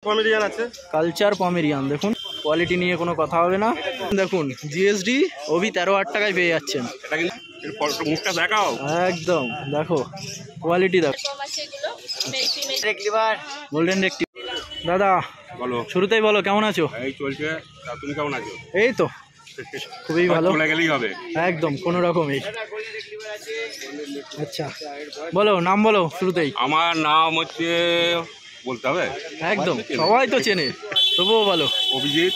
Pomeranian আছে, culture Pomeranian. দেখুন quality নিয়ে কোনো কথা হবে না। দেখুন জিএসডি ওভি 13,000 টাকায় পেয়ে যাচ্ছেন। এটা কিন্তু মুখটা দেখাও একদম, দেখো কোয়ালিটি দেখো। গোল্ডেন রেক্টি। দাদা বলো, শুরুতেই বলো কেমন আছো? এই চলছে, তা তুমি কেমন আছো? এই তো খুবই ভালো, চলে গেলেই হবে একদম কোনো রকমই। আচ্ছা বলো, নাম বলো শুরুতেই। আমার নাম হচ্ছে, বলতে হবে? একদম সবাই তো চেনে, তবুও বলো। অভিজিৎ,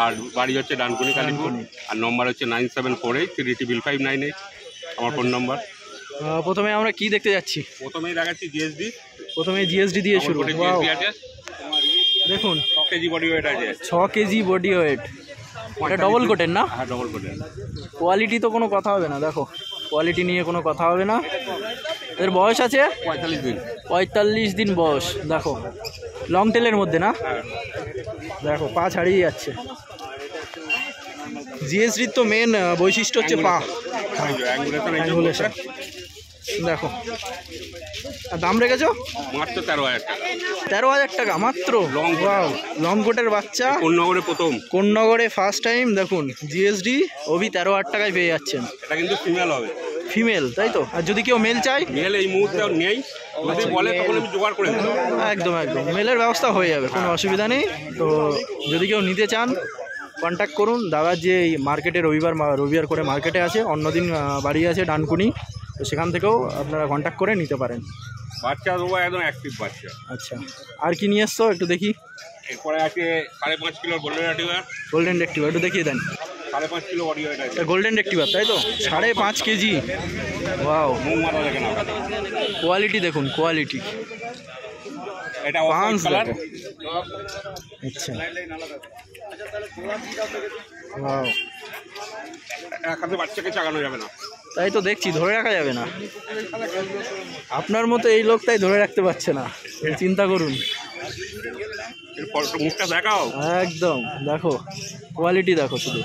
আর বাড়ি হচ্ছে ডানকুনি কালীপুর, আর নম্বর হচ্ছে 9748335598 আমার ফোন নম্বর। প্রথমে আমরা কি দেখতে যাচ্ছি? প্রথমেই দেখাচ্ছি জিএসডি। প্রথমে জিএসডি দিয়ে শুরু। জিএসডি আছে, দেখুন 6 কেজি বডি ওয়েট আছে। 6 কেজি বডি ওয়েট। এটা ডবল কোটের না? হ্যাঁ ডবল কোটের। কোয়ালিটি তো কোনো কথা হবে না, দেখো কোয়ালিটি নিয়ে কোনো কথা হবে না। এর বয়স আছে 45 দিন। 45 দিন বয়স। দেখো লং টেলের মধ্যে না, দেখো পা ছাড়িয়ে যাচ্ছে। জিএসডির তো মেন বৈশিষ্ট্য হচ্ছে পা। অ্যাঙ্গুলেশন দেখো। আর দাম রেখেছো মাত্র 13,000 টাকা। 13,000 টাকা মাত্র। লং কোটের বাচ্চা, কোন্নগরে প্রথম, কোন্নগরে ফার্স্ট টাইম। দেখুন জিএসডি ওভি 13,000 টাকায় পেয়ে যাচ্ছেন। এটা কিন্তু ফিমেল হবে। ফিমেল তাই তো? আর যদি কেউ মেল চাই? মেল এই মুহূর্তে নেই, যদি বলে তখন আমি জোগাড় করে দেবো। একদম একদম মেলের ব্যবস্থা হয়ে যাবে, কোনো অসুবিধা নেই। তো যদি কেউ নিতে চান কন্ট্যাক্ট করুন। দাদার যে মার্কেটে রবিবার করে মার্কেটে আছে, অন্যদিন বাড়ি আছে ডানকুনি, তো সেখান থেকেও আপনারা কন্ট্যাক্ট করে নিতে পারেন। বাচ্চা দেবো একদম অ্যাক্টিভ বাচ্চা। আচ্ছা আর কি নিয়ে এসছো একটু দেখি। এরপরে আছে 5.5 kilo golden retriever. Golden retriever একটু দেখিয়ে দেন। 5.5 কিলো বডি ওয়েট আছে। গোল্ডেন রেক্টিভার তাই তো? 5.5 কেজি। ওয়াও, মুখ মাথা দেখে না। কোয়ালিটি দেখুন কোয়ালিটি। এটা পাঁচ কালার। আচ্ছা ওয়াও, এক হাতে বাচ্চাকে চাগানো যাবে না। তাই তো দেখছি, ধরে রাখা যাবে না। আপনার মতো এই লোক তাই ধরে রাখতে পারছে না, চিন্তা করুন। এরপর মুখটা দেখাও। একদম দেখো কোয়ালিটি দেখো শুধু।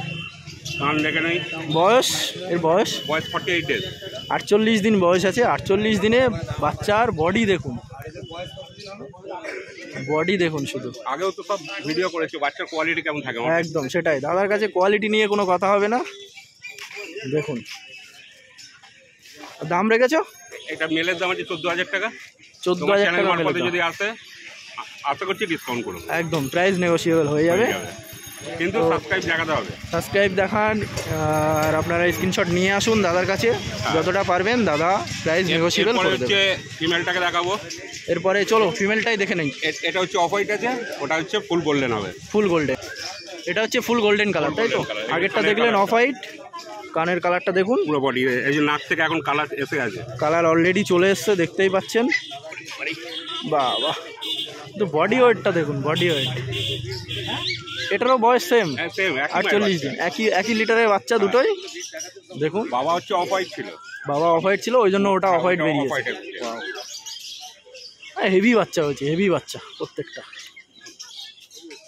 কান দেখে নেই। বয়স, এর বয়স 48 ডেজ। 48 দিন বয়স আছে। 48 দিনে বাচ্চার বডি দেখুন, বডি দেখুন শুধু। আগেও তো সব ভিডিও করেছি, বাচ্চার কোয়ালিটি কেমন থাকে। একদম সেটাই, দাদার কাছে কোয়ালিটি নিয়ে কোনো কথা হবে না। দেখুন দাম রেখেছো? এটা মেলের দাম আছে 14,000 টাকা। 14,000 টাকা মেলের যদি আসে, আশা করছি ডিসকাউন্ট করুন। একদম প্রাইস নেগোশিয়েবল হয়ে যাবে, কিন্তু সাবস্ক্রাইব দেখাতে হবে। সাবস্ক্রাইব দেখান, আর আপনারা স্ক্রিনশট নিয়ে আসুন দাদার কাছে, যতটা পারবেন দাদা প্রাইস নেগোশিয়েবল করে দেবেন। হচ্ছে ফিমেলটাকে দেখাবো। এরপরে চলো ফিমেলটাই দেখে নেই। এটা হচ্ছে অফ হোয়াইট আছে, ওটা হচ্ছে ফুল গোল্ডেন হবে। ফুল গোল্ডেন, এটা হচ্ছে ফুল গোল্ডেন কালার তাই তো? আগেরটা দেখলেন অফ হোয়াইট, কানের কালারটা দেখুন। পুরো বডি, এই যে নাক থেকে এখন কালার এসে আছে, কালার অলরেডি চলে এসছে, দেখতেই পাচ্ছেন। বাহ বাহ, তো বডি ওয়েটটা দেখুন, বডি ওয়েট। এটারও বয়স সেম 48 দিন, একই লিটারের বাচ্চা দুটোই। দেখুন বাবা হচ্ছে অফ হোয়াইট ছিল, বাবা অফ হোয়াইট ছিল, ওই জন্য ওটা অফ হোয়াইট বেরিয়েছে। হেভি বাচ্চা হয়েছে, হেভি বাচ্চা প্রত্যেকটা।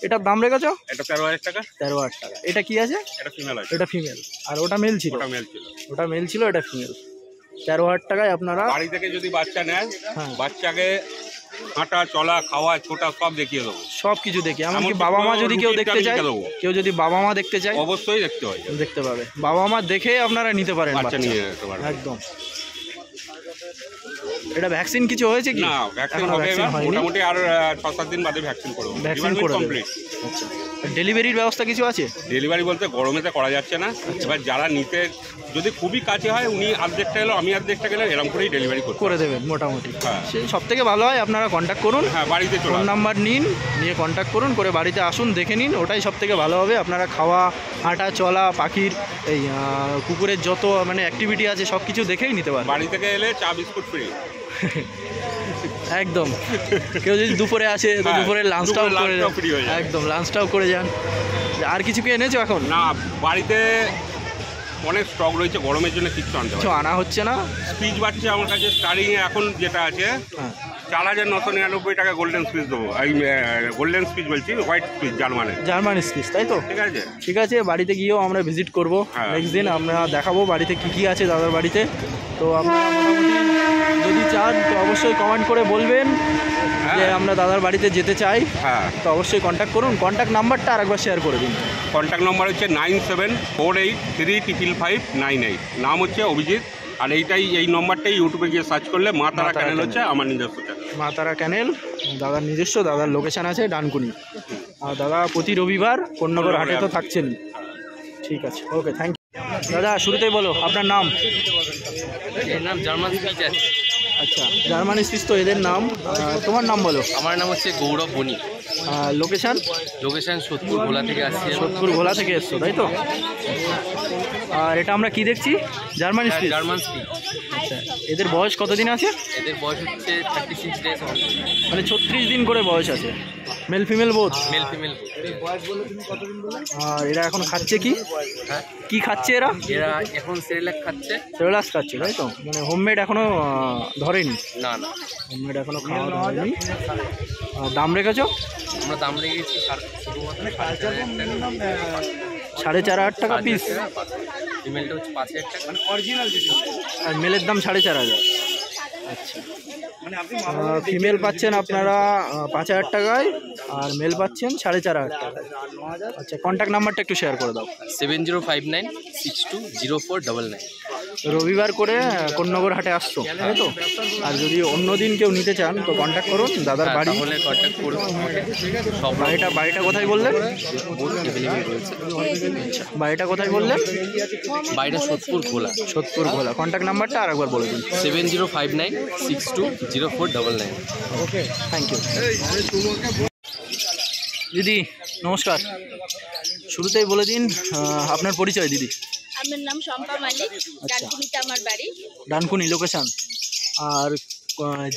এটার দাম রেখেছো? এটা 13,000 টাকা। 13,000 টাকা। এটা কি আছে? এটা ফিমেল আছে। এটা ফিমেল, আর ওটা মেল ছিল। ওটা মেল ছিল। ওটা মেল ছিল, এটা ফিমেল। 13,000 টাকায় আপনারা বাড়ি থেকে যদি বাচ্চা নেন, হ্যাঁ, বাচ্চাকে হাঁটা চলা খাওয়া ছোটা সব দেখিয়ে দেবো, সব কিছু দেখি। এমনকি বাবা মা যদি কেউ দেখতে চায়, কেউ যদি বাবা মা দেখতে চায় অবশ্যই দেখতে হয়, দেখতে পাবে। বাবা মা দেখে আপনারা নিতে পারেন বাচ্চা নিয়ে যেতে পারেন একদম। এটা ভ্যাকসিন কিছু হয়েছে কি? না, ভ্যাকসিন হবে মোটামুটি আর 6-7 দিন বাদে ভ্যাকসিন করব। ভ্যাকসিন করে কমপ্লিট। আচ্ছা, ডেলিভারির ব্যবস্থা কিছু আছে? ডেলিভারি বলতে গরমেতে করা যাচ্ছে না। এবার যারা নিতে যদি খুবই কাছে হয়, উনি অর্ধেকটা এলো আমি অর্ধেকটা গেলে, এরকম করেই ডেলিভারি করে দেবেন মোটামুটি। হ্যাঁ, সেই সব থেকে ভালো হয় আপনারা কন্ট্যাক্ট করুন। হ্যাঁ, বাড়িতে ফোন নাম্বার নিন, নিয়ে কন্ট্যাক্ট করুন, করে বাড়িতে আসুন, দেখে নিন, ওটাই সব থেকে ভালো হবে। আপনারা খাওয়া হাঁটা চলা পাখির এই কুকুরের যত মানে অ্যাক্টিভিটি আছে সব কিছু দেখেই নিতে পারেন। বাড়ি থেকে এলে চা বিস্কুট ফ্রি একদম। কেউ যদি দুপুরে আসে তো দুপুরের লাঞ্চটাও করে যান, একদম লাঞ্চটাও করে যান। আর কিছু কি এনেছো এখন? না, বাড়িতে অনেক স্টক রয়েছে, গরমের জন্য কিছু আনা হচ্ছে না। স্পিচ বাচ্চা আমার কাছে স্টার্টিংয়ে এখন যেটা আছে 4,999 টাকা গোল্ডেন স্পিচ দেবো। এই গোল্ডেন স্পিচ বলছি, হোয়াইট স্পিচ, জার্মান স্পিচ তাই তো? ঠিক আছে, ঠিক আছে। বাড়িতে গিয়েও আমরা ভিজিট করবো নেক্সট দিন, আমরা দেখাবো বাড়িতে কি কি আছে দাদার বাড়িতে। তো আপনারা মোটামুটি যদি চান তো অবশ্যই কমেন্ট করে বলবেন যে যদি আমরা দাদার বাড়িতে যেতে চাই হ্যাঁ, তো অবশ্যই কন্ট্যাক্ট করুন। কন্ট্যাক্ট নাম্বারটা আরেকবার শেয়ার করে দিন। কন্ট্যাক্ট নম্বর হচ্ছে 9748355598। নাম হচ্ছে অভিজিৎ। আর এই নম্বরটাই ইউটিউবে গিয়ে সার্চ করলে মা তারা ক্যানেল হচ্ছে আমার নিজস্ব চ্যানেল। মা তারা ক্যানেল দাদার নিজস্ব, দাদার লোকেশান আছে ডানকুনি। আর দাদা প্রতি রবিবার কোন্নগর হাটে তো থাকছেনই। ঠিক আছে, ওকে, থ্যাংক ইউ। দাদা শুরুতেই বলো আপনার নাম। এর নাম জার্মান স্পিচ আছে। আচ্ছা, জার্মান স্পিচ তো এদের নাম। তোমার নাম বলো। আমার নাম হচ্ছে গৌরব বণি। লোকেশান? লোকেশন সোদপুর ভোলা থেকে আসছি। সোদপুর ভোলা থেকে এসছো তাই তো? আর এটা আমরা কি দেখছি? German speech. German speech. আচ্ছা, এদের বয়স কতদিন আছে? এদের বয়স হচ্ছে 36 ডেজ। মানে 36 দিন করে বয়স আছে। Male female both? Male female. আর এরা এখন খাচ্ছে কি? হ্যাঁ, কি খাচ্ছে এরা? এরা এখন সেরেলাক খাচ্ছে। সেরেলাক্স খাচ্ছে তাই তো? মানে হোমমেড এখনো ধরেনি? না না, হোমমেড এখনো খাওয়া ধরেনি। আর দাম রেখেছো? আমরা দাম রেখেছি শুধুমাত্র 4,500 টাকা পিস। ফিমেলটা হচ্ছে 5,000 টাকা। আর মেলের দাম 4,500। আচ্ছা, ফিমেল পাচ্ছেন আপনারা 5,000 টাকায়, আর মেল পাচ্ছেন 4,500 টাকায়। আচ্ছা, কন্ট্যাক্ট নাম্বারটা একটু শেয়ার করে দাও। 7059620499। রবিবার করে কোন্নগর হাটে আসছো তাই তো? আর যদি অন্য দিন কেউ নিতে চান তো কন্ট্যাক্ট করুন। দাদার বাড়ি তাহলে কন্ট্যাক্ট করুন আমাকে। সব বাড়িটা কোথায় বললেন? বোধ অ্যাভেলেবল রয়েছে। বাড়িটা কোথায় বললেন? বাইরে সোদপুর ভোলা। সোদপুর ভোলা। কন্ট্যাক্ট নাম্বারটা আরেকবার বলে দিন। 7059620499। ওকে, থ্যাংক ইউ। দিদি নমস্কার, শুরুতেই বলে দিন আপনার পরিচয়। দিদি আমার নাম শম্পা মালিক, ডানকুনিতে আমার বাড়ি। ডানকুনি লোকেশান। আর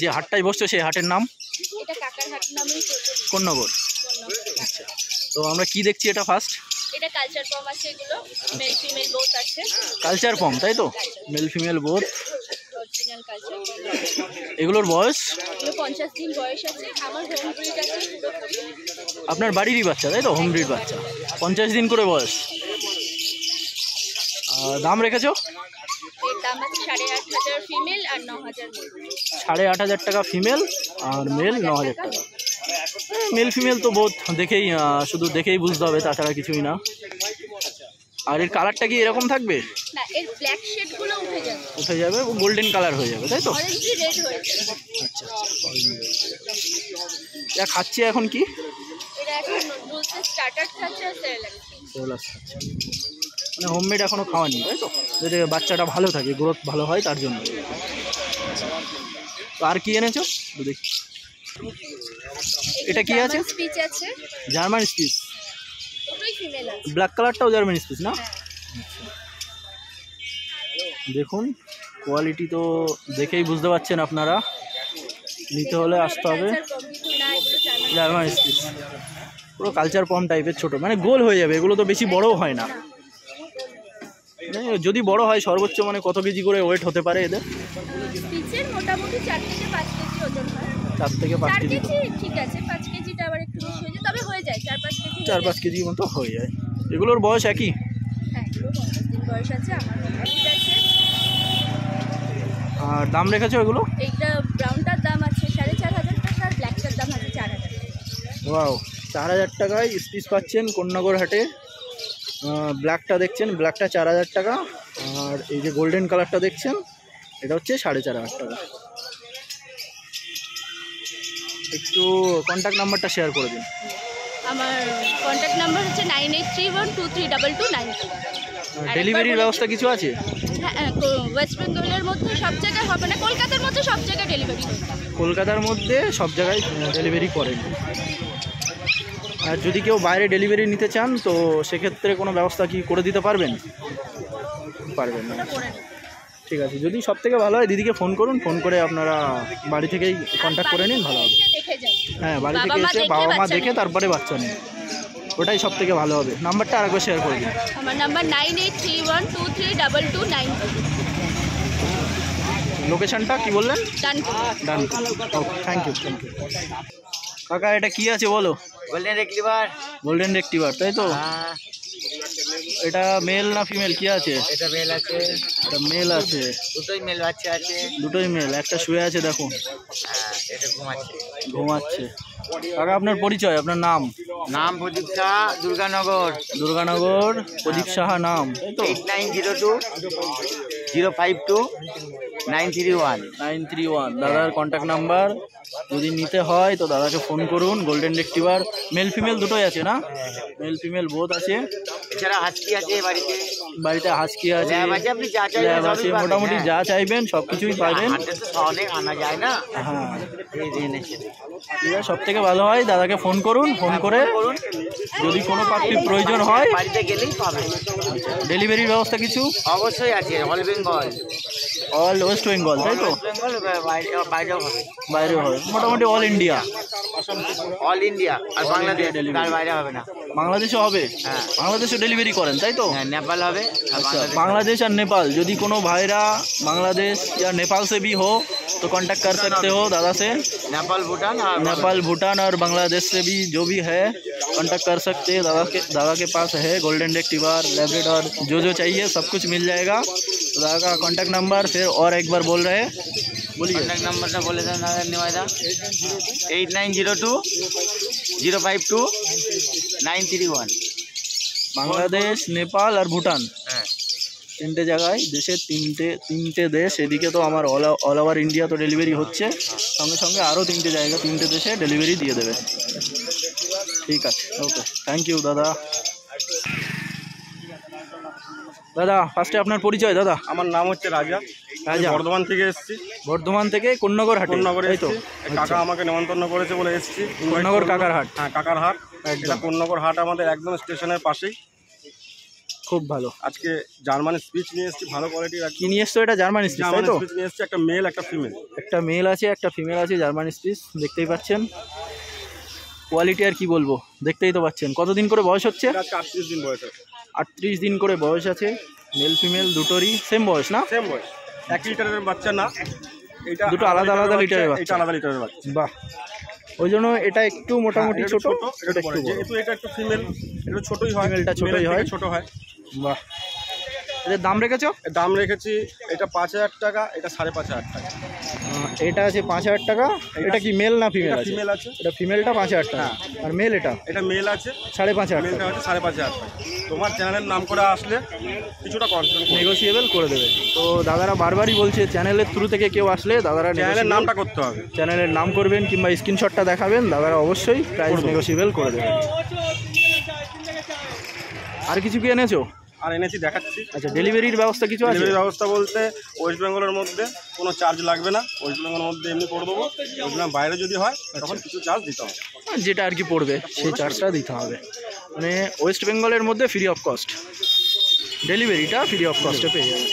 যে হাটটাই বসছে সেই হাটের নাম? এটা কাকার হাট নামেই প্রচলিত। কোন্নগর। আচ্ছা, তো আমরা কি দেখছি এটা ফার্স্ট? এটা কালচার পম আছে, এগুলো মেল ফিমেল বোথ আছে। কালচার পম তাই তো? Male female both. Original culture পম। এগুলোর বয়স? এগুলো 50 দিন বয়স আছে। আমার হোম ব্রিড আছে পুরোপুরি। আপনার বাড়িরই বাচ্চা তাই তো? হোম ব্রিড বাচ্চা, 50 দিন করে বয়স। দাম রেখেছো? এর দাম আছে 8,500 ফিমেল আর 9,000 মেল। 8,500 টাকা ফিমেল আর মেল 9,000 টাকা। মেল ফিমেল তো বোধ দেখেই শুধু দেখেই বুঝতে হবে, তাছাড়া কিছুই না। আর এর কালারটা কি এরকম থাকবে? না, এর ব্ল্যাক শেড গুলো উঠে যাবে। উঠে যাবে, গোল্ডেন কালার হয়ে যাবে তাই তো? অরেঞ্জ রেড হয়েছে। আচ্ছা, যা খাচ্ছে এখন কি? এটা এখন বলতে স্টার্টার খাচ্ছে আর সেরেলাক খাচ্ছে। মানে হোমমেড এখনো খাওয়ানি তাই তো? যাতে বাচ্চাটা ভালো থাকে, গ্রোথ ভালো হয় তার জন্য। তো আর কি এনেছো দেখি? এটা কি আছে? স্পিচ আছে, জার্মান স্পিচ। দুটোই ফিমেল আছে। ব্ল্যাক কালারটাও জার্মান স্পিচ না? দেখুন কোয়ালিটি তো দেখেই বুঝতে পারছেন আপনারা। নিতে হলে আসতে হবে। জার্মান স্পিচ পুরো কালচার পম টাইপের, ছোট মানে গোল হয়ে যাবে। এগুলো তো বেশি বড়ও হয় না। যদি বড় হয় সর্বোচ্চ মানে কত কেজি করে ওয়েট হতে পারে এদের? স্পিচের মোটামুটি 4 থেকে 5 কেজি ওজন হয়। 4 থেকে 5 কেজি। ঠিক আছে, 5 কেজিটা আবার একটু বেশি হয়ে যায়, তবে হয়ে যায় 4-5 কেজি। 4-5 কেজি মতো হয়ে যায়। এগুলোর বয়স একই? হ্যাঁ, এগুলো 50 দিন বয়স আছে। আমার হোমব্রিড আছে। আর দাম রেখেছো এগুলো? এইটা ব্রাউনটার দাম আছে 4,500 টাকা, আর ব্ল্যাকটার দাম আছে 4,000 টাকা। ওয়াও, 4,000 টাকায় স্পিচ পাচ্ছেন কোন্নগর হাটে। ব্ল্যাকটা দেখছেন, ব্ল্যাকটা 4,000 টাকা। আর এই যে গোল্ডেন কালারটা দেখছেন এটা হচ্ছে 4,500 টাকা। একটু কন্ট্যাক্ট নাম্বারটা শেয়ার করে দিন। আমার কন্ট্যাক্ট নাম্বার হচ্ছে 9831232292। ডেলিভারির ব্যবস্থা কিছু আছে? হ্যাঁ, ওয়েস্ট বেঙ্গলের মধ্যে সব জায়গায় হবে না, কলকাতার মধ্যে সব জায়গায় ডেলিভারি হবে। কলকাতার মধ্যে সব জায়গায় ডেলিভারি করেন। আর যদি কেউ বাইরে ডেলিভারি নিতে চান তো সেক্ষেত্রে কোনো ব্যবস্থা কি করে দিতে পারবেন? পারবেন না? ঠিক আছে, যদি সব থেকে ভালো হয় দিদিকে ফোন করুন। ফোন করে আপনারা বাড়ি থেকেই কন্ট্যাক্ট করে নিন, ভালো হবে। হ্যাঁ, বাড়ি থেকে এসে বাবা মা দেখে তারপরে বাচ্চা নিন, ওটাই সব থেকে ভালো হবে। নাম্বারটা আরেকবার শেয়ার করে দিন। আমার নাম্বার 9831232292। লোকেশনটা কি বললেন? ডানকুনি। ডানকুনি। ওকে, থ্যাংক ইউ। কাকা এটা কি আছে বলো? Golden retriever. গোল্ডেন রেক্টিভার তাই তো? এটা মেল না ফিমেল কি আছে? এটা মেল আছে। এটা মেল আছে। দুটোই মেল বাচ্চা আছে। দুটোই মেল। একটা শুয়ে আছে দেখুন। ঘুমাচ্ছে। কাকা আপনার পরিচয়, আপনার নাম? নাম প্রদীপ সাহা, দুর্গানগর। দুর্গানগর প্রদীপ সাহা নাম, তাই তো? 8902-052-931। 931 দাদার কন্ট্যাক্ট নাম্বার। যদি নিতে হয় তো দাদাকে ফোন করুন। গোল্ডেন রেক্টিভার মেল ফিমেল দুটোই আছে না? মেল ফিমেল বোথ আছে। এছাড়া হাস্কি আছে বাড়িতে। বাড়িতে হাস্কি আছে, ল্যাব আছে, আপনি যা চাইবেন ল্যাব আছে, সবই পাবেন, মোটামুটি হ্যাঁ। যা চাইবেন সব কিছুই পাবেন। হাটে তো অনেক আনা যায় না, হ্যাঁ এই এনেছে। ঠিক আছে, সব থেকে ভালো হয় দাদাকে ফোন করুন। ফোন করে যদি কোনো পাখির প্রয়োজন হয় বাড়িতে গেলেই পাবেন। ডেলিভারির ব্যবস্থা কিছু অবশ্যই আছে, all Bengal. All West Bengal, তাই তো? ওয়েস্ট বেঙ্গল বাইরেও হবে। বাইরে হয় মোটামুটি অল ইন্ডিয়া। অল ইন্ডিয়া আর বাংলাদেশ, তার বাইরে হবে না। বাংলাদেশও হবে? হ্যাঁ। বাংলাদেশও ডেলিভারি করেন, তাই তো? হ্যাঁ, নেপাল হবে আর अच्छा বাংলাদেশ। बांग्लादेश और नेपाल, यदि कोनो भाईरा बांग्लादेश या नेपाल से भी हो तो कांटेक्ट कर सकते हो दादा से। नेपाल भूटान और नेपाल भूटान और बांग्लादेश से भी जो भी है कांटेक्ट कर सकते हैं। दादा के पास है गोल्डन रेक्टिवर, लैब्राडोर, जो चाहिए सब कुछ मिल जाएगा। तो दादा का कांटेक्ट नंबर फिर और एक बार बोल रहे हैं, बोलिए। कॉन्टैक्ट नंबरটা বলে দেন নিমাইদা। 8902-052-931। বাংলাদেশ, নেপাল আর ভুটান, হ্যাঁ, তিনটে জায়গায় দেশের তিনটে দেশ। এদিকে তো আমার অল ওভার ইন্ডিয়া তো ডেলিভারি হচ্ছে, সঙ্গে সঙ্গে আরও তিনটে জায়গা, তিনটে দেশে ডেলিভারি দিয়ে দেবে। ঠিক আছে, ওকে, থ্যাংক ইউ দাদা। দাদা ফার্স্টে আপনার পরিচয় দাদা। আমার নাম হচ্ছে রাজা, রাজা। বর্ধমান থেকে এসেছি। বর্ধমান থেকে কোন্নগর হাটে, কোন্নগরে তাই তো? এসেছি, কাকা আমাকে নিমন্ত্রণ করেছে বলে এসেছি। কোন্নগর কাকার হাট, হ্যাঁ, কাকার হাট। একদম। এটা কোন্নগর হাট আমাদের একদম স্টেশনের পাশেই। খুব ভালো। আজকে জার্মানি স্পিচ নিয়ে এসেছি, ভালো কোয়ালিটির। কি নিয়ে এসছো? এটা জার্মানি স্পিচ, তাই জার্মানি তো? স্পিচ নিয়ে এসেছি, একটা মেল একটা ফিমেল। একটা মেল আছে, একটা ফিমেল আছে, জার্মানি স্পিচ দেখতেই পাচ্ছেন। কোয়ালিটি আর কি বলবো, দেখতেই তো পাচ্ছেন। কতদিন করে বয়স হচ্ছে? এটা আজকে 38 দিন বয়স আছে। 38 দিন করে বয়স আছে। মেল ফিমেল দুটোরই সেম বয়স না? সেম বয়স, 1 লিটারের বাচ্চা না। এটা দুটো আলাদা আলাদা লিটারের বাচ্চা। এটা আলাদা লিটারের বাচ্চা। বাহ, ওই জন্য এটা একটু মোটামুটি এটা ছোট, এটা এটা একটু বড়। বড়। যেহেতু এটা একটু ফিমেল, এটা ছোটই হয়। ফিমেলটা ছোটই মেলের থেকে হয়। ছোট হয়। বাহ, এদের দাম রেখেছো? এর দাম রেখেছি, এটা 5000 টাকা, এটা 5500 টাকা। এটা আছে 5000 টাকা। এটা কি মেল না ফিমেল এটা আছে? ফিমেল আছে। এটা ফিমেলটা 5000 টাকা, আর মেল এটা এটা মেল আছে, 5500 মেলটা টাকা। হচ্ছে 5500 টাকা। তোমার চ্যানেলের নাম করে আসলে কিছুটা কনসেশন করব। নেগোসিয়েবল করে দেবে। তো দাদারা বারবারই বলছে চ্যানেলের থ্রু থেকে কেউ আসলে দাদারা চ্যানেলের নামটা করতে হবে, চ্যানেলের নাম করবেন কিংবা স্ক্রিনশটটা দেখাবেন, দাদারা অবশ্যই প্রাইস নেগোসিয়েবল করে দেবেন। আর কিছু কি এনেছো? আর এনেছি দেখাচ্ছি। আচ্ছা, ডেলিভারির ব্যবস্থা কিছু আছে? ডেলিভারি ব্যবস্থা বলতে ওয়েস্ট বেঙ্গলের মধ্যে কোনো চার্জ লাগবে না। ওয়েস্ট বেঙ্গলের মধ্যে এমনি করে দেবো। ওয়েস্ট বেঙ্গল বাইরে যদি হয় তখন কিছু চার্জ দিতে হবে। যেটা আর কি পড়বে সেই চার্জটা দিতে হবে। মানে ওয়েস্ট বেঙ্গলের মধ্যে ফ্রি অফ কস্ট, ডেলিভারিটা ফ্রি অফ কস্টে পেয়ে যাবে।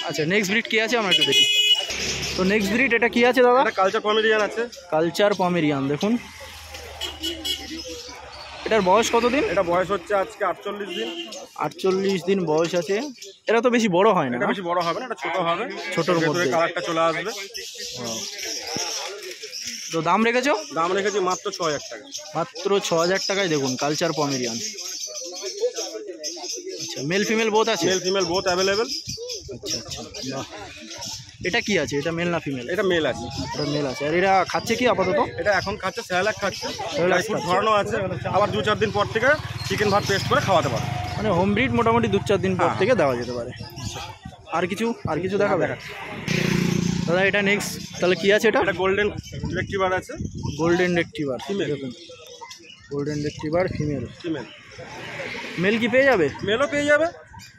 আচ্ছা, নেক্সট ব্রিড কী আছে আমরা একটু দেখি। তো নেক্সট ব্রিড এটা কী আছে দাদা? এটা কালচার পমেরিয়ান আছে। কালচার পমেরিয়ান, দেখুন এটার বয়স কতদিন? এটা বয়স হচ্ছে আজকে 48 দিন। 48 দিন বয়স আছে। এরা তো বেশি বড় হয় না? এটা বেশি বড় হবে না, এটা ছোট হবে। ছোটর মধ্যে কালারটা চলে আসবে। তো দাম রেখেছো? দাম রেখেছি মাত্র 6000 টাকা। মাত্র 6000 টাকায় দেখুন কালচার পমেরিয়ান। আচ্ছা, মেল ফিমেল বোথ আছে? Male female both available. আচ্ছা আচ্ছা, বাহ। এটা কি আছে? এটা মেল না ফিমেল? এটা মেল আছে। এটা মেল আছে। আর এরা খাচ্ছে কি আপাতত? এটা এখন খাচ্ছে স্যালাড খাচ্ছে, স্যালাড ফুড খাচ্ছে। ধরানো আছে। আবার 2-4 দিন পর থেকে চিকেন ভাত পেস্ট করে খাওয়াতে পারে। মানে হোম ব্রিড মোটামুটি 2-4 দিন পর হ্যাঁ। থেকে দেওয়া যেতে পারে। আচ্ছা, আর কিছু দেখাবে দাদা? এটা নেক্সট তাহলে কি আছে? এটা এটা গোল্ডেন রেক্টিভার আছে, গোল্ডেন রেক্টিভার ফিমেল। দেখুন, golden retriever female. Female male কি পেয়ে যাবে? মেলও পেয়ে যাবে।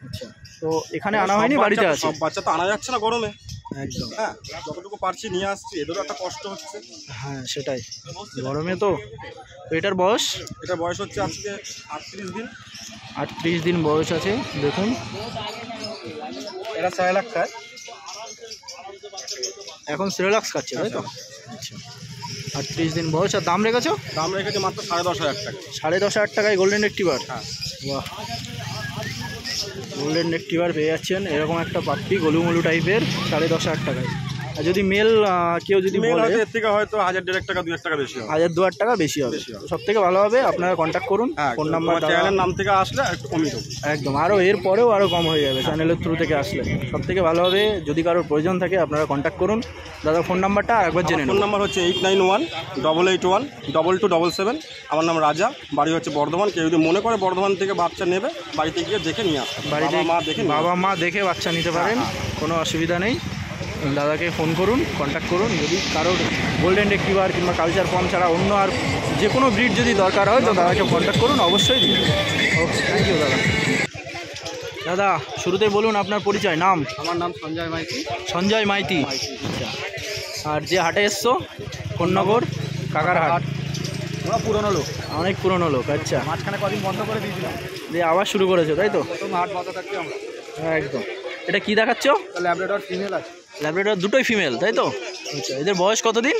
আচ্ছা, তো এখানে আনা হয়নি, বাড়িতে আছে? সব বাচ্চা তো আনা যাচ্ছে না গরমে। একদম, হ্যাঁ, যতটুকু পারছি নিয়ে আসছি। এদেরও একটা কষ্ট হচ্ছে। হ্যাঁ সেটাই, গরমে তো। তো এটার বয়স? এটা বয়স হচ্ছে আজকে 38 দিন। 38 দিন বয়স আছে, দেখুন। এটা স্যালাড খায়, এখন সিরিলাক্স খাচ্ছে, তাই তো? আচ্ছা, 38 দিন বয়স। আর দাম রেখেছো? দাম রেখেছে মাত্র 10500 টাকা। 10500 টাকায় গোল্ডেন রেক্টিভার। হ্যাঁ, বাহ, গোল্ডেন রেক্টিভার পেয়ে যাচ্ছেন এরকম একটা পাপ্পি, গলুমলু টাইপের, 10500 টাকায়। আর যদি মেল কেউ যদি মেল বলে হয়তো এর থেকে হয়তো 1000 টাকা 2 টাকা বেশি হবে। 1000-2000 টাকা বেশি হবে। সব থেকে ভালো হবে আপনারা কন্ট্যাক্ট করুন, হ্যাঁ, ফোন নাম্বার চ্যানেলের নাম থেকে আসলে একটু কমই দেবো। একদম, আরও এর পরেও আরও কম হয়ে যাবে চ্যানেলের থ্রু থেকে আসলে। সব থেকে ভালো হবে যদি কারোর প্রয়োজন থাকে আপনারা কন্ট্যাক্ট করুন। দাদার ফোন নাম্বারটা একবার জেনে ফোন নিন। নাম্বার হচ্ছে 8918812277। আমার নাম রাজা, বাড়ি হচ্ছে বর্ধমান। কেউ যদি মনে করে বর্ধমান থেকে বাচ্চা নেবে, বাড়িতে গিয়ে দেখে নিয়ে আসবে। বাড়িতে বাবা মা দেখে বাচ্চা নিতে পারেন, কোনো অসুবিধা নেই। দাদাকে ফোন করুন, কন্ট্যাক্ট করুন। যদি কারোর গোল্ডেন রেট্রিভার কিংবা কালচার পম ছাড়া অন্য আর যে কোনো ব্রিড যদি দরকার হয় তো দাদাকে কন্ট্যাক্ট করুন, অবশ্যই দিন। ওকে, থ্যাংক ইউ দাদা। দাদা শুরুতেই বলুন আপনার পরিচয়, নাম? আমার নাম সঞ্জয় মাইতি। সঞ্জয় মাইতি। আচ্ছা, আর যে হাটে এসছো কোন নগর? কাকার হাট। ওরা পুরনো লোক, অনেক পুরনো লোক। আচ্ছা, মাঝখানে কদিন বন্ধ করে দিয়েছিলাম, দিয়ে আবার শুরু করেছো তাই তো? প্রথম হাট বন্ধ থাকতে আমরা। একদম। এটা কি দেখাচ্ছ? ল্যাবরেটর ফিমেল আছে, ল্যাবরেটর দুটোই ফিমেল তাই তো? আচ্ছা, এদের বয়স কতদিন?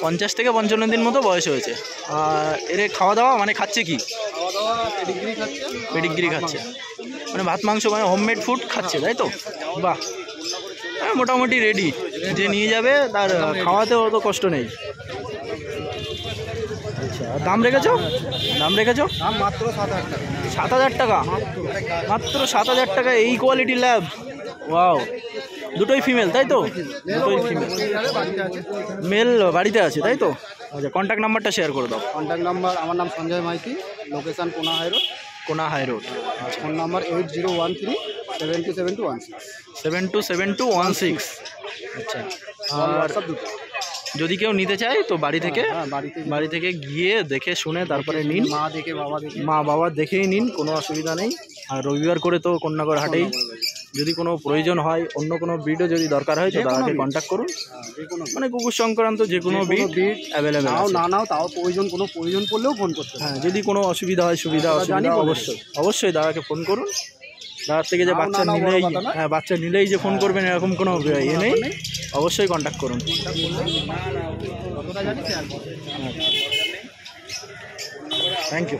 50 থেকে 55 দিন মতো বয়স হয়েছে। আর এর খাওয়া দাওয়া মানে খাচ্ছে কি? খাওয়া দাওয়া পেডিগ্রি খাচ্ছে। পেডিগ্রি খাচ্ছে মানে ভাত মাংস, মানে হোমমেড ফুড খাচ্ছে তাই তো? বাহ, মোটামুটি রেডি। যে নিয়ে যাবে তার খাওয়াতেও অত কষ্ট নেই। আচ্ছা, আর দাম রেখেছো? দাম রেখেছো? দাম মাত্র 7,000 টাকা। 7,000 টাকা? মাত্র 7,000 টাকা এই কোয়ালিটি ল্যাব? ওয়াও, দুটোই ফিমেল তাই তো? দুটোই ফিমেল। বাড়িতে আছে, মেল বাড়িতে আছে তাই তো? আচ্ছা, কন্ট্যাক্ট নাম্বারটা শেয়ার করে দাও। কন্ট্যাক্ট নাম্বার, আমার নাম সঞ্জয় মাইতি, লোকেশান কোনা হাই রোড, কোনা হাই রোড। Phone number 8013727216। 727216। আচ্ছা, আর হোয়াটসঅ্যাপ দুটো। যদি কেউ নিতে চায় তো বাড়ি থেকে হ্যাঁ, বাড়ি থেকে গিয়ে দেখে শুনে তারপরে নিন। মা দেখে বাবা দেখে। মা বাবা দেখেই নিন, কোনো অসুবিধা নেই। আর রবিবার করে তো কন্যাগর হাটেই। যদি কোনো প্রয়োজন হয়, অন্য কোনো ব্রিডও যদি দরকার হয় তো দাদাকে কন্ট্যাক্ট করুন। মানে কুকুর সংক্রান্ত যে কোনো ব্রিড অ্যাভেলেবেল নাও আছে। না নাও তাও কোনো প্রয়োজন পড়লেও ফোন করতে হবে। হ্যাঁ, যদি কোনো অসুবিধা হয়, সুবিধা অসুবিধা অবশ্যই দাদাকে ফোন করুন। দাদার থেকে যে বাচ্চা না, নিলেই, বড় কথা না। হ্যাঁ বাচ্চা নিলেই যে ফোন করবেন এরকম কোনো ইয়ে নেই, অবশ্যই কন্ট্যাক্ট করুন। Thank you.